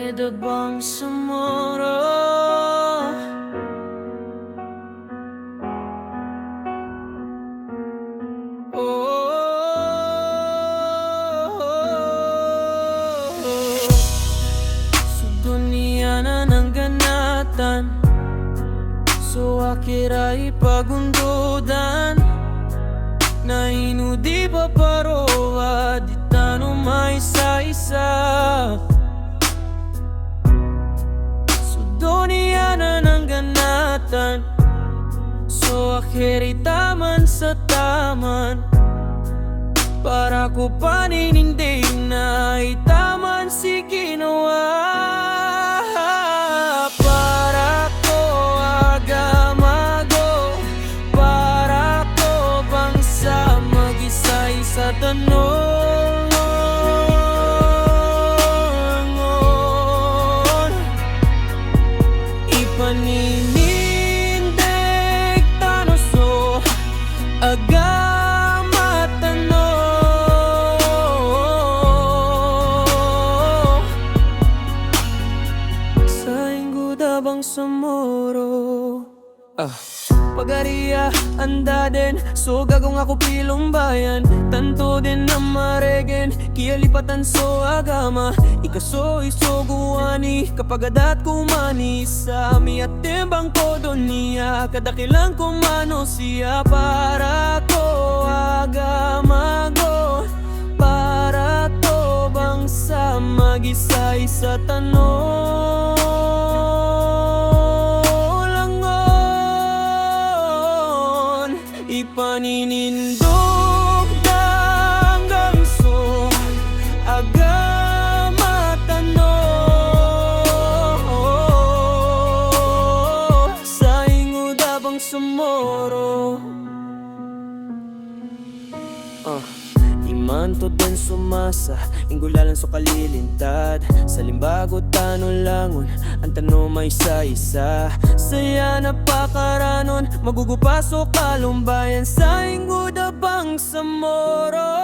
Medabang sumuro. Sa dunia na ng ganatan, so akiray pagundudan na inudi pa paroa di tano may isa-isa. So dunia na ng ganatan, so akiray taman sa taman para ko paninindig na itaman si ginawa. Para ko agamago, para ko bangsa mag-isa-isa tanong. Ipaninindig tanoso agamatanong. Bang sumuro. Pagariya anda din, so gagong ako pilong bayan. Tanto din na maregen, kaya lipatan so agama. Ikaso iso guwani, kapag adat kumani sa ami at timbang ko dunia. Kadakilang kumano siya para ko agamago, para to bangsa mag-isa-isa tanong. Ipaninindog hanggang so agamatanong sa ingod abang sumoro. Imanto din sumasa, inggulalan so kalilintad. Sa limbago tanong langon, ang tanong may isa-isa. Saya na pakaranon, magugupaso kalumbayan sa ingod abang samoro.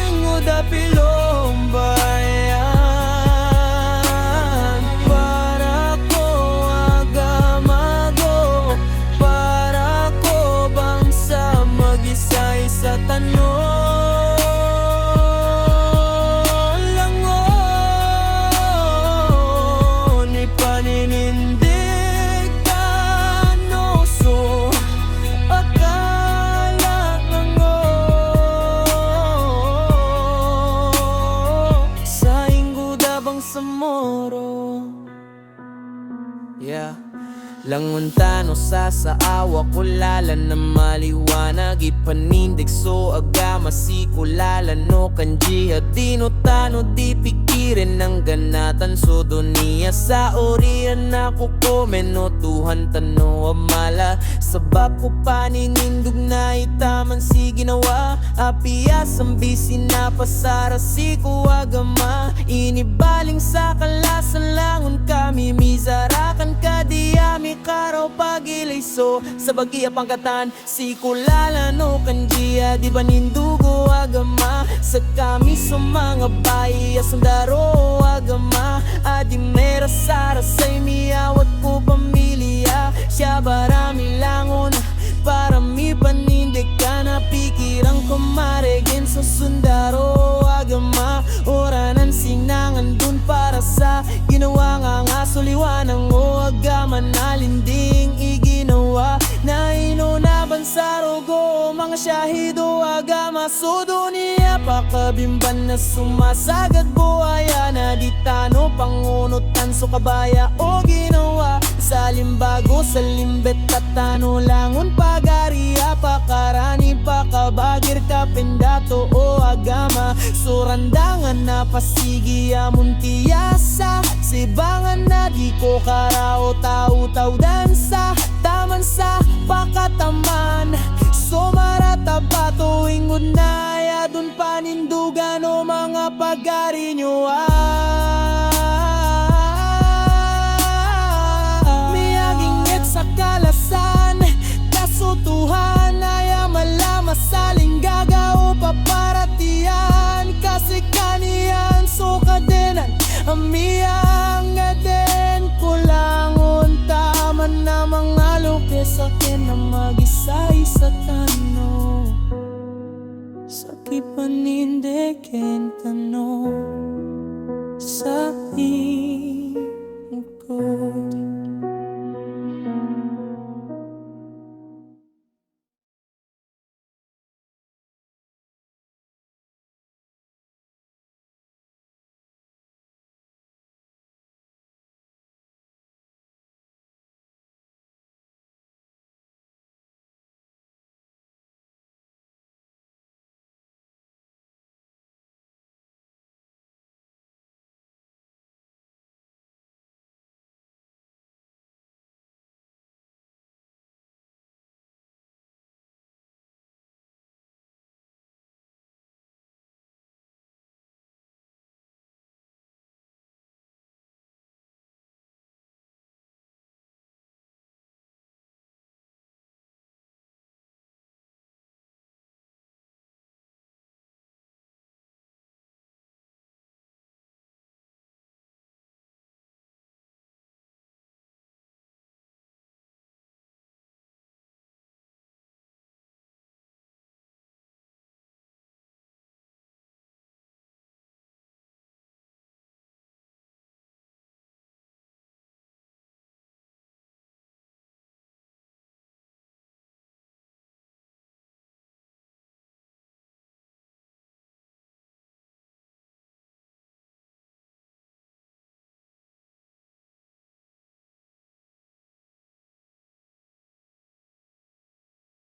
Ingod apilong bayan, para ko agamago, para ko bangsa mag-isa-isa tanong. Paninindig tanoso akala nango sa ingod abang samoro. Langon tano sa awa kulala na maliwanag. Ipanindig so agama si kulala no kanjiha dino tano di pikirin ng ganatan. So dunia sa orian ako komen no tuhan tano amala. Sabab ko paninindog na itaman si ginawa. Apias ang bisi na pasara si kuagama. Inibaling sa kalasan langon kami mizarakan kadiyami karaw pagilay so sa bagiya pangkatan si kulala no kanjiya di ba nindugo agama sa kami sa mga bayi asang daro agama adi mera sara say miyawat ko pamilya siya barami langon para mi panindig ka na pikirang kumaregen sa sundaro agama oranan sinangan dun para sa ginawa nga suliwanang o agama nalinding iginawa na inunaban sa rogo mga syahido agama so dunia pakabimban na sumasagad buhaya na di tano pangunutan so kabaya o ginawa sa limbago sa limbet tatano langon pagariya pakarani pakabagir kapendato o agama surandangan na pasigiya muntiyasa sibangan na di ko karao tau-tau dansa taman sa pakataman sumarata pato ingod na ya dun panindugan o mga pagari nyo miyagingit sa kalasan kasutuhan ay malama saling gagaw paparatiyan panindig kentano